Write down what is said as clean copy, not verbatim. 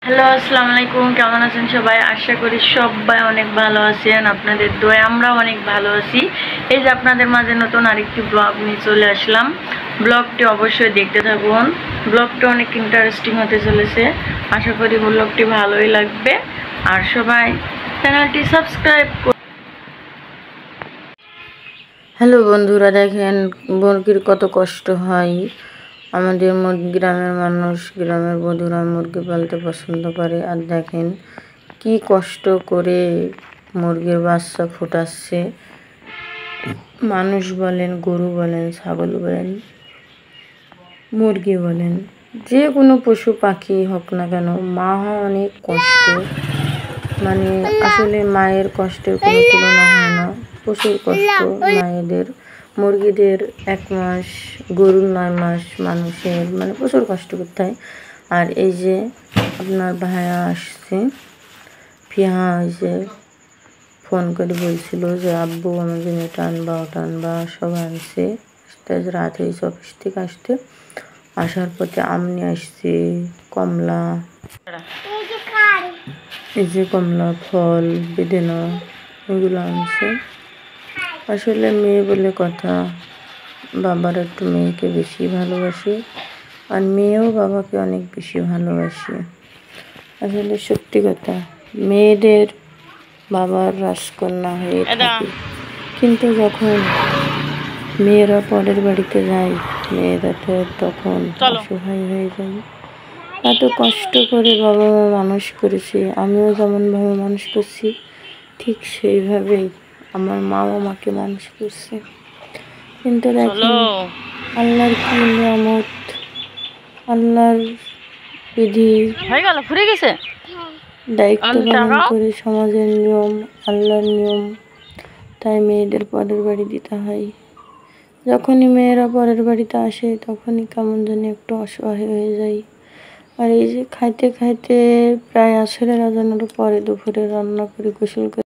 Hello, আসসালামু আলাইকুম। কেমন আছেন সবাই? আশা করি সবাই অনেক ভালো আছেন। আপনাদের দোয়ায় আমরা অনেক ভালো আছি। এই যে আপনাদের মাঝে নতুন আরেকটি ব্লগ নিয়ে চলে আসলাম। ব্লগটি অবশ্যই দেখতে থাকুন। ব্লগটা অনেক ইন্টারেস্টিং হতে চলেছে। আশা করি ব্লগটি ভালোই লাগবে। আর সবাই চ্যানেলটি সাবস্ক্রাইব করুন। হ্যালো বন্ধুরা, দেখেন মুরগির কত কষ্ট হয়। আমাদের গ্রামের মানুষ, গ্রামের বধূরা মুরগি পালতে পছন্দ করে। আর দেখেন কি কষ্ট করে মুরগির বাচ্চা ফুটাচ্ছে। মানুষ বলেন, গরু বলেন, ছাগল বলেন, মুরগি বলেন, যে কোনো পশু পাখি হোক না কেন, মা হওয়া অনেক কষ্ট। মানে আসলে মায়ের কষ্টের কোনো তুলনা হয় না। প্রচুর কষ্ট মায়েদের। মুরগিদের 1 মাস, গরুর 9 মাস, মানুষের মানে প্রচুর কষ্ট করতে হয়। আর এই যে আপনার ভাইয়া আসছে, ফিহা যে ফোন করে বলছিল যে আব্বু আমার জন্য এটা আনবা, ওটা আনবা, সব আনছে। রাত হয়েছে অফিস থেকে আসতে। আসার পথে আম নিয়ে আসছে, কমলা, এই যে কমলা ফল, বেদেনা, এগুলো আনছে। আসলে মেয়ে বলে কথা, বাবার একটু মেয়েকে বেশি ভালোবাসে, আর মেয়েও বাবাকে অনেক বেশি ভালোবাসে। আসলে সত্যি কথা, মেয়েদের বাবার রাজকন্যা হয়ে থাকে। কিন্তু যখন মেয়েরা পরের বাড়িতে যায়, মেয়েরা তো তখন অসহায় হয়ে যায়। এত কষ্ট করে বাবা মা মানুষ করেছে, আমিও যেমনভাবে মানুষ করছি ঠিক সেইভাবেই আমার মাও আমাকে মানুষ করছে। কিন্তু দেখেন আল্লাহর কি নিয়ামত, আল্লাহর বিধি ফুরে গেছে, দায়িত্ব পালন করে সমাজের নিয়ম, আল্লাহর নিয়ম, তাই মেয়েদের পরের বাড়ি দিতে হয়। যখনই মেয়েরা পরের বাড়িতে আসে তখনই কেমন জানি একটু অসহায় হয়ে যায়। আর এই যে খাইতে খাইতে প্রায় আসরের আজানের পরে দুপুরে রান্না করে গোসল করে